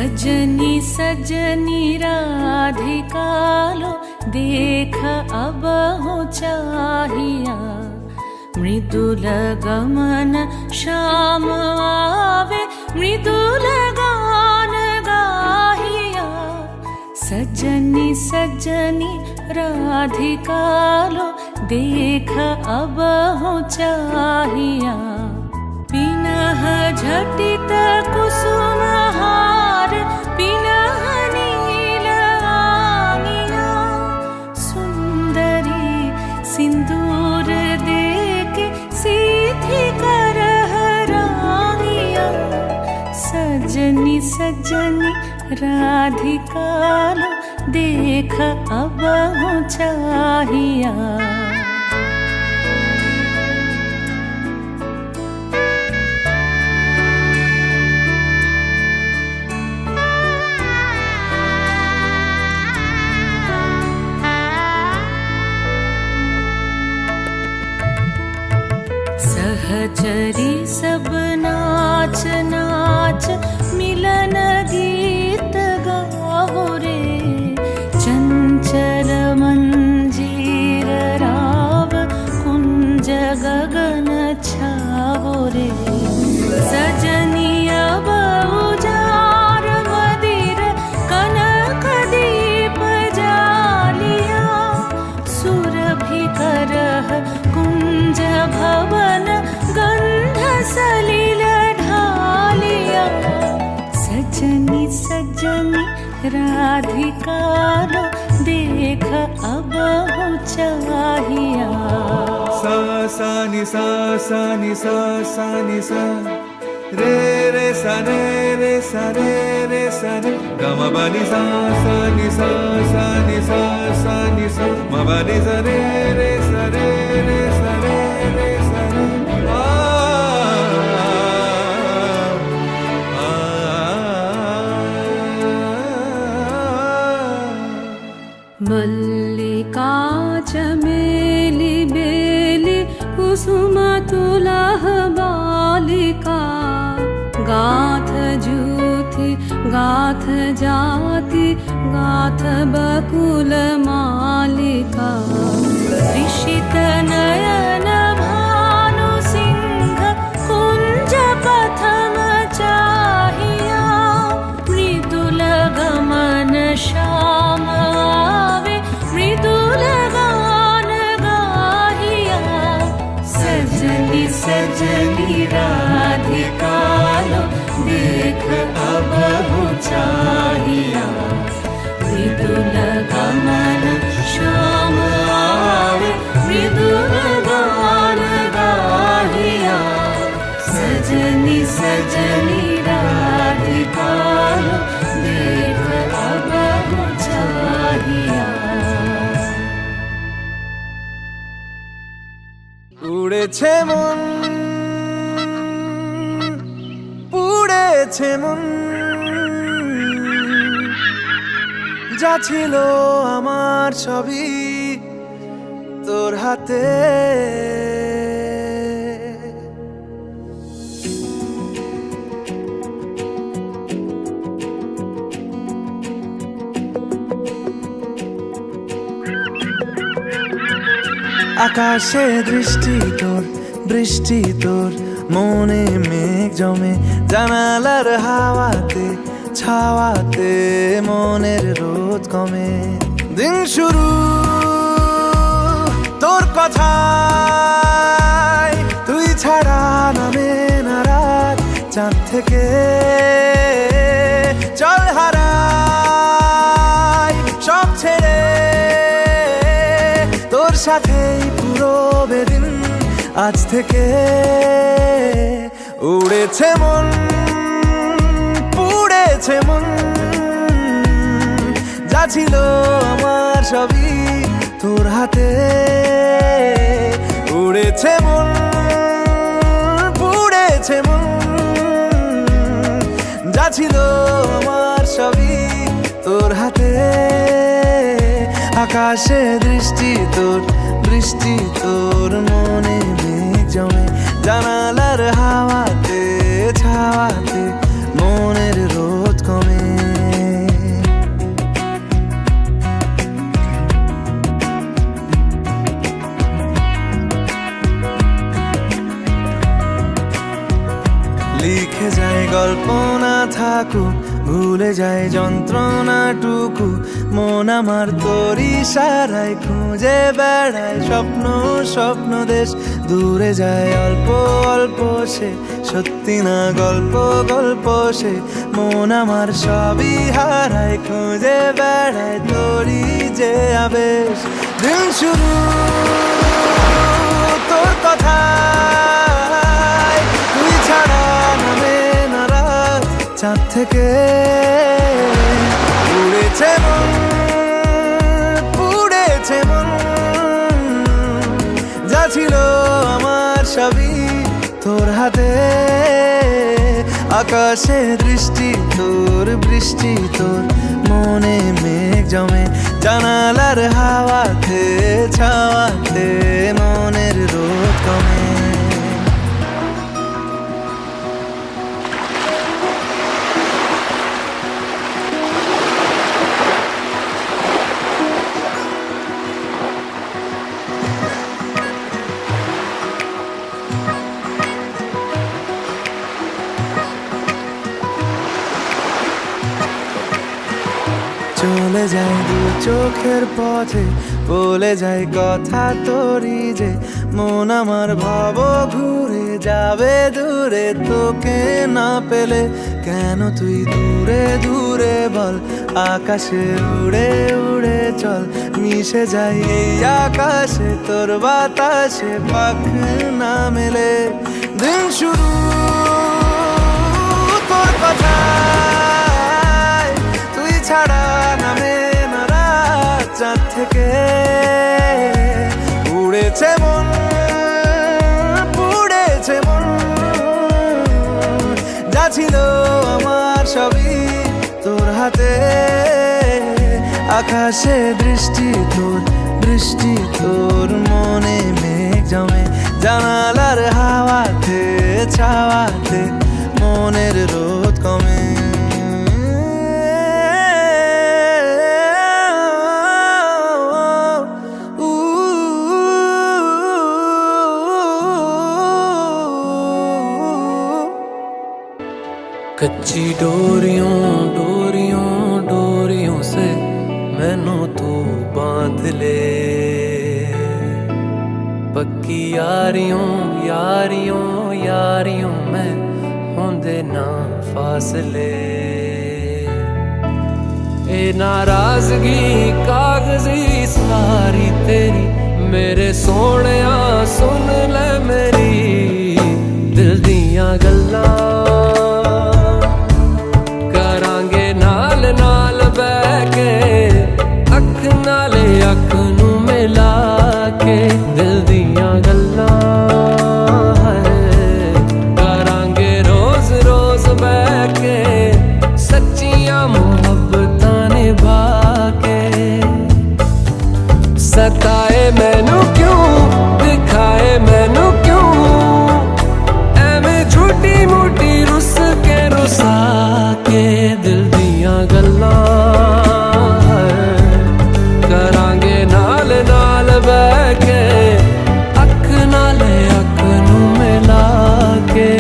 सजनी सजनी राधिका लो देख अब हो चाहिया, मृदुल गमन श्याम आवे मृदुल गान गाहिया। सजनी सजनी राधिका लो देख अब हो चाहिया, पिनह झटित कुसुम हार पिनह नील आंगिया। सुंदरी सिंदूर देके सीधी करह रानिया, सजनी सजनी राधिका लो देख अब हो चाहिया। सहचरी सब नाच नाच मिलन गीत गाओ रे, चंचल मंजीर राव कुंज गगन छाओ रे। सजनी अब उजार मदिर कनक दीप जालिया, सुरभि करह कुंज भवन गंध सलिल ढालिया। सजनी सजनी राधिका लो देख अब हो चाहिया। सा सा नि सा सा नि सा सा नि सा रे रे सा रे रे सा रे रे सा रे ग म प नि सा सा नि सा सा नि सा सा नि सा म प नि सा रे रे सा रे रे सा रे रे सा रे मल्लिका चमेली बेली कुसुम तुलह बालिका, गाथ जूथि गाथ जाति गाथ बकुल मालिका। ऋषित नयन भानु सिंह कुंज पथम चाहिया, मृदुल गमन श्याम आवे मृदुल गान गाहिया। सजनी सजनी राधिका लो देख अब हो चाहिया, मृदुल गमन श्याम आवे मृदुल गान गाहिया। सजनी सजनी राधिका लो देख अब हो चाहिया। উড়েছে মন পুড়েছে মন, যা ছিল আমার সবই তোর হাতে। আকাশে দৃষ্টি তোর বৃষ্টি তোর, মনে মেঘ জমে জানালার হাওয়াতে ছাওয়াতে, মনের রোদ কমে। দিন শুরু তোর কথায়, তুই ছাড়া নামে না রাত চাঁদ থেকে। চল হারাই সব ছেড়ে তোর সাথেই পুরো বেদিন আজ থেকে। উড়েছে মন পুড়েছে মন, যা ছিল আমার সবই তোর হাতে। উড়েছে মন পুড়েছে মন, যা ছিল আমার সবই তোর হাতে। আকাশে দৃষ্টি তোর বৃষ্টি তোর, মনে মেঘ জমে জানালার হাওয়াতে ছাওয়াতে, মনের রোদ কমে। থাকুক, ভুলে যায় যন্ত্রণাটুকু। মন আমার তোর ইশারায় খুঁজে বেড়ায় স্বপ্ন স্বপ্ন দেশ। দূরে যায় অল্প অল্প সে, সত্যি না গল্প গল্প সে। মন আমার সবই হারায় খুঁজে বেড়ায় তোরই যে আবেশ। দিন শুরু তোর কথায়, তুই ছাড়া নামে না রাত। চাঁদ থেকে উড়েছে মন, পুড়েছে মন। যা ছিল আমার সবই তোর হাতে। আকাশে দৃষ্টি তোর, বৃষ্টি তোর, মনে মেঘ জমে জানালার হাওয়াতে। ছাওয়াতে মনের রোদ কমে। চলে যায় দু চোখের পথে, বলে যায় কথা তোরই যে। মন আমার ভাব ঘুরে যাবে দূরে তোকে না পেলে। কেন তুই দূরে দূরে বল, আকাশে উড়ে উড়ে চল। মিশে যাই এই আকাশে তোর বাতাসে, পাখ না মেলে। দিন শুরু তোর কথা, তুই ছাড়া নামে না রাত। চাঁদ থেকে উড়েছে মন, পুড়েছে মন। যা ছিল আমার সবই তোর হাতে। আকাশে দৃষ্টি তোর, বৃষ্টি তোর, মনে মেঘ জমে জানালার হাওয়াতে। ছাওয়াতে মনের রোদ কমে। कच्ची डोरियों डोरियों डोरियों से मैनू तू बांध ले। पक्की यारियों यारियों यारियों में होंदे ना फासले। ए नाराजगी कागजी सारी तेरी, मेरे सोहणिया सुन ले मेरी दिल दियां गल्लां। करांगे नाल नाल बैठ के, अख नाले अख नू मिला के। दिल दियां गल्लां करांगे रोज रोज बैठ के, सच्चियां मुहब्बतां निभा के। सताए मैनू क्यों, दिखाए मैनू क्यों, एवें झूठी मूठी रुस के रुसा के। दिल दियां गल्लां करांगे नाल नाल बैठ के, अख नाले अख नू मिला के।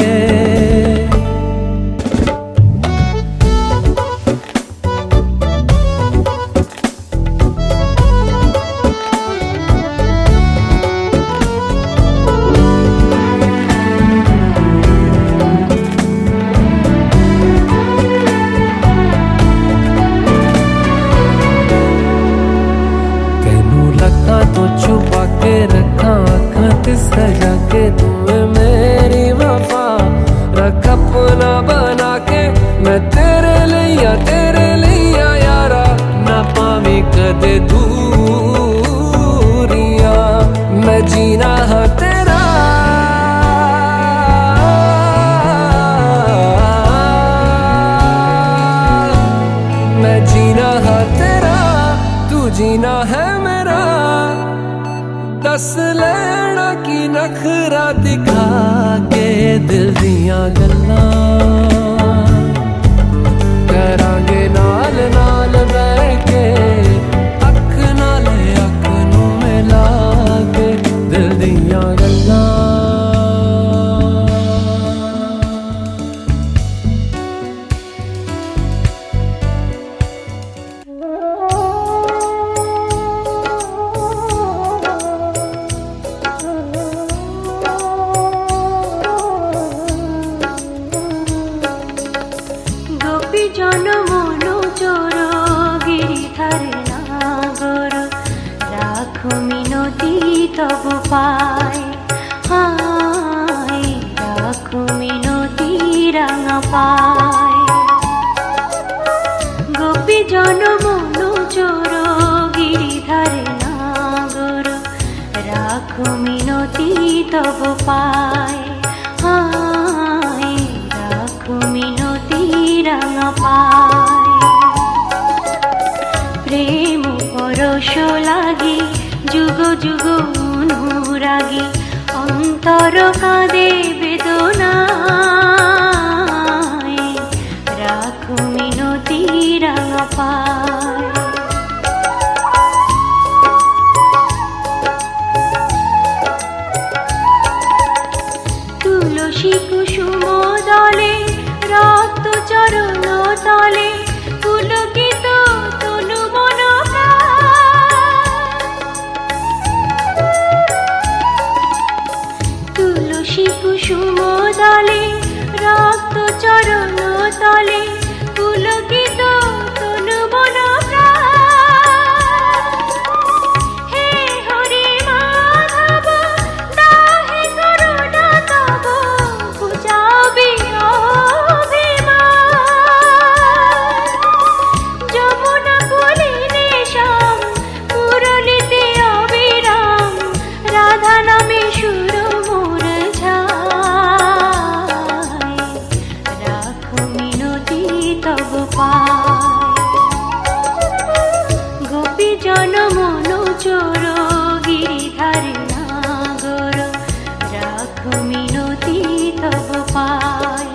तो छुपा के रखा आँखां ते सजा के, तुम्हें मेरी वफा रख अपना बना के। मैं तेरे लिया यारा, ना पावी कदे दूरियां। मैं जीना है तेरा, मैं जीना है तेरा, तू जीना है मेरा। दस लेना की नखरा दिखा के। दिल दियां गल्लां करांगे नाल नाल बैठ के, अख नाले अख नू मिला के। दिल दियां गल्लां মিনতি তব পায়, হায় রাখো মিনতি রাঙা পায়। গোপী জন মনু চোর গিরিধারে নাগর, রাখো মিনতি তব পায়, হায় রাখো মিনতি রাঙা পায়। প্রেম পরশ লাগি যুগ যুগ অনুরাগী, অন্তর কাঁদে বেদনায়, রাখো মিনতি রাঙা পায়। তুলসী কুসুম দলে রক্ত চরণ তলে, পুলকিত তনু মন প্রাণ। তুলসী কুসুম দলে রক্ত চরণ তলে, পুলকিত তনু মন প্রাণ। হে হরি মাধব দাহে করুণা তব, বুঝাবি অভিমান। যমুনা কুলিনে শ্যাম, মুরলিতে অবিরাম, রাধা নামে সুর মোর ঝায়, রাখো মিনতি তব পায়। গোপী জন মনু চোর গিরিধারে নাগর, রাখো মিনতি তব পায়,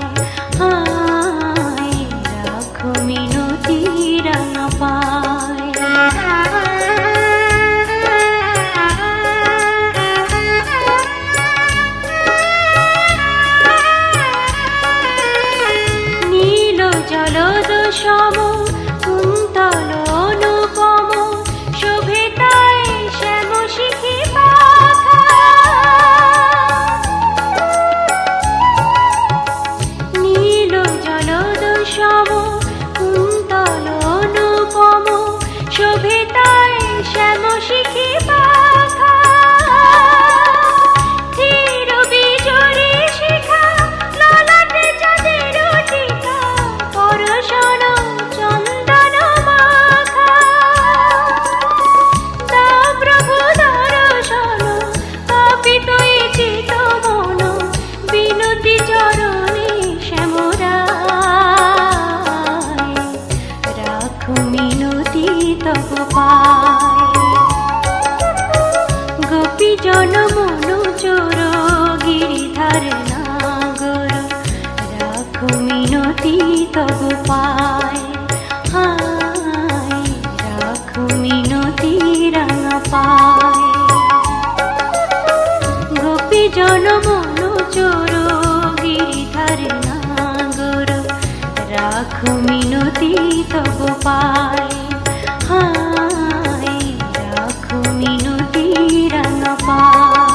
হায় রাখো মিনতি রাঙা পায়। নীল জলদ সম কুন্তল অনুপম, শোভে তাই শ্যাম শিখি পাখা। নীল জলদ সম কুন্তল অনুপম, শোভে তাই শ্যাম শিখি পাখা। ধীর বিজড়ি শিখা, ললাটে চাঁদের টিকা, পরশন চন্দন মাখা। তা প্রভু দর্শন, পাপিত এ চিত মন, বিনতি চরণে শ্যামরায়, রাখো মিনতি তব পায়। গোপী জন মনু চোর গিরিধার নাগর, রাখো মিনতি তব পায়, হায় রাখো মিনতি রাঙা পায়। গোপী জন মনু চোর গিরিধার নাগর, রাখো মিনতি তব পায়, হায় রাখো মিনতি রাঙা পায়।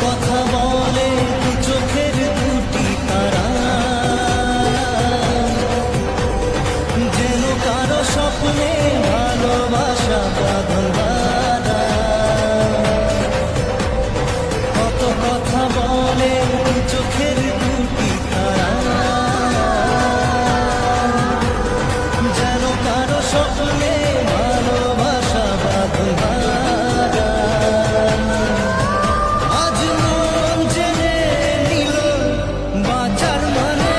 কথা বলে দু চোখের দুটি তারা, যেন কারো স্বপ্নে ভালোবাসা বাঁধন বাঁধা। কত কথা বলে দু চোখের দুটি তারা, যেন কারো স্বপ্নে ভালোবাসা বাঁধন বাঁধা। আজ মন জেনে নিল বাঁচার মানে,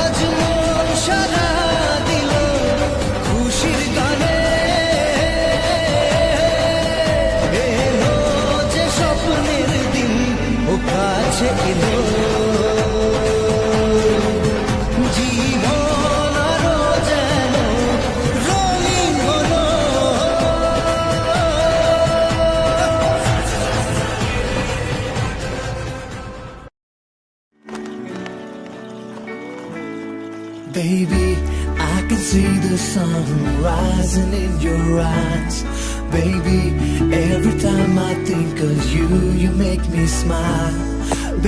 আজ মন সারা দিল খুশির গানে। এলো যে স্বপ্নের দিন ও কাছে এলো, জীবন আরো যেন রঙিন হলো। Baby, I can see the sun rising in your eyes. Baby, every time I think of you, you make me smile.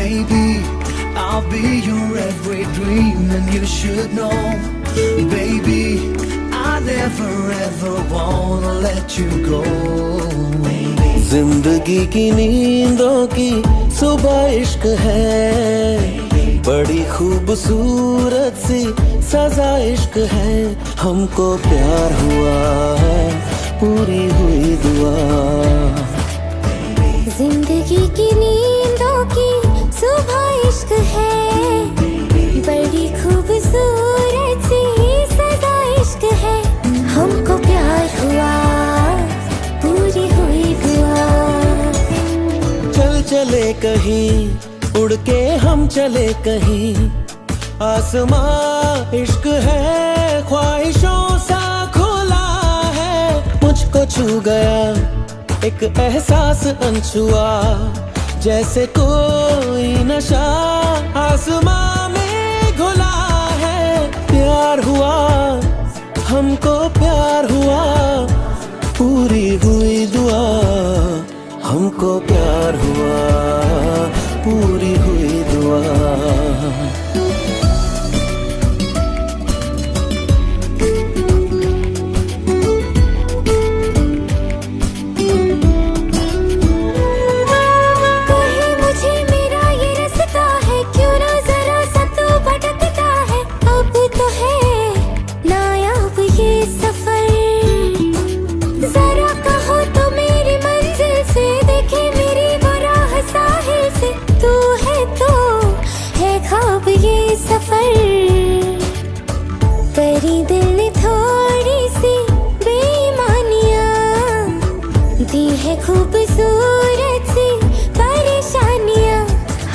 Baby, I'll be your every dream and you should know. Baby, I never ever wanna let you go. जिंदगी की नींदों की सुबह इश्क है, बड़ी खूबसूरत सी सजा इश्क है। हमको प्यार हुआ, पूरी हुई दुआ। जिंदगी की नींदों की सुबह इश्क है, बड़ी खूबसूरत सी सदा इश्क है। हमको प्यार हुआ, पूरी हुई दुआ। चल चले कहीं, उड़ के हम चले कहीं, आसमां इश्क है, ख्वाहिशों सा खुला है। मुझको छू गया एक एहसास अनछुआ, जैसे कोई नशा आसमां में घुला है। प्यार हुआ, हमको प्यार हुआ, पूरी हुई दुआ। हमको प्यार हुआ, पूरी हुई दुआ। कहीं मुझे मेरा ये रास्ता है, क्यों ना जरा सा तो भटकता है। अब तो है नायाब ये सफर, जरा कहो तो मेरी मंजिल से, देखे मेरी वो राह साहिल से। तू है तो है ख्वाब ये सफर, परी दिल ने थोड़ी सी बेईमानियां दी है, खूबसूरत सी परेशानियां।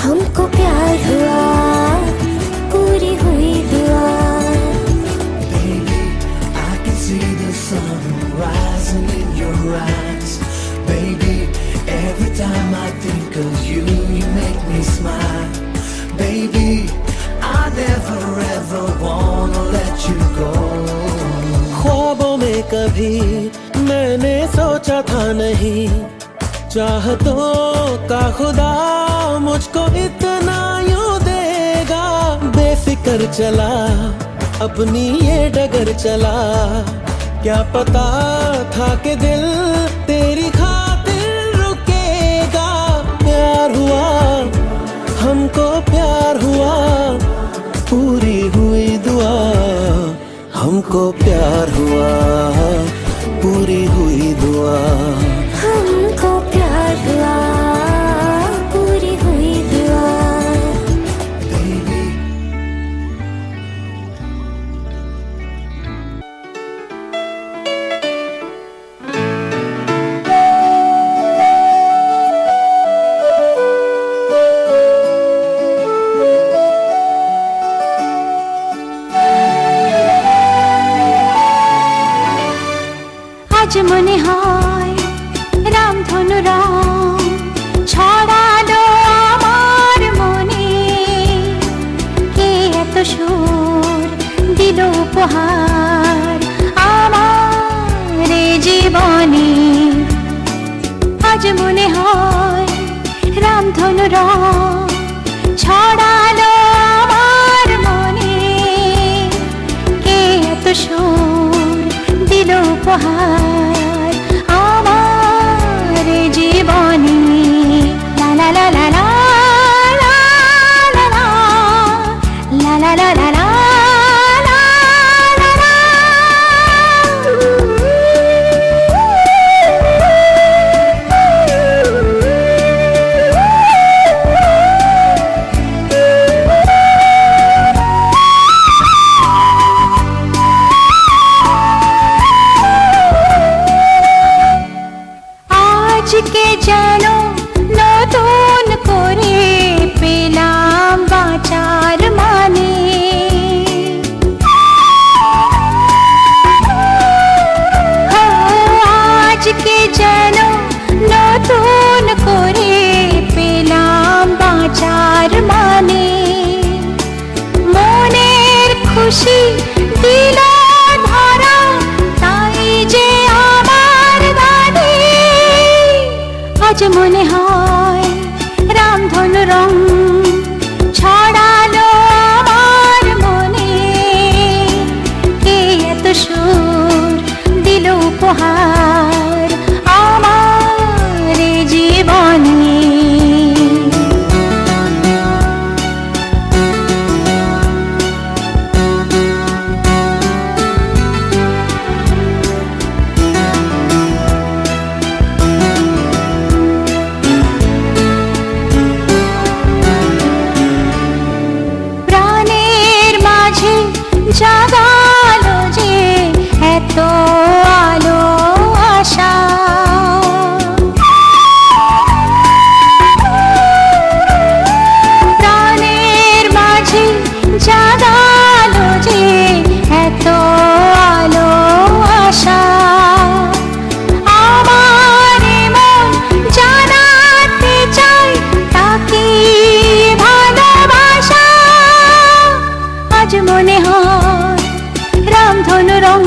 हमको प्यार हुआ, पूरी हुई दुआ। Baby, I can see the sun rising in your eyes. Baby, every time I think of you, you make me smile. Baby, I never ever wanna let you go. ख्वाबों में कभी मैंने सोचा था नहीं, चाहतों का खुदा मुझको इतना यूं देगा। बेफिक्र चला अपनी ये डगर चला, क्या पता था कि दिल तेरी खातिर रुकेगा। प्यार हुआ, हमको प्यार हुआ, पूरी हुई दुआ। हमको प्यार हुआ, पूरी हुई दुआ। हमको प्यार हुआ, पूरी हुई दुआ। Baby, আজ মনে হয় রামধনু রাম ছড়ালো আমার মনে, কে এত সুর দিল উপহার আমার জীবনে। আজ মনে হয় রামধনু রং ছড়ালো আমার মনে, কে এত সুর দিল উপহার আমার জীবনে। লা লা লা লা লা লা লা লা লা লা লা লা। আজকে যেন নতুন করে পেলাম বাঁচার মানে, আজকে যেন নতুন করে পেলাম বাঁচার মানে। মনের খুশি দিল ধরা, তাই যে আমার গানে আজ মনে হয় রামধনু রং ছড়ালো আমার মনে, কে এত সুর দিল উপহার আমার জীবনে। জাগালো যে এত আলো আশা, প্রাণের মাঝে জাগালো যে এত আলো আশা। আমার মন জানাতে চাই তাকে ভালোবাসা, আজ মনে হয় রামধনু রং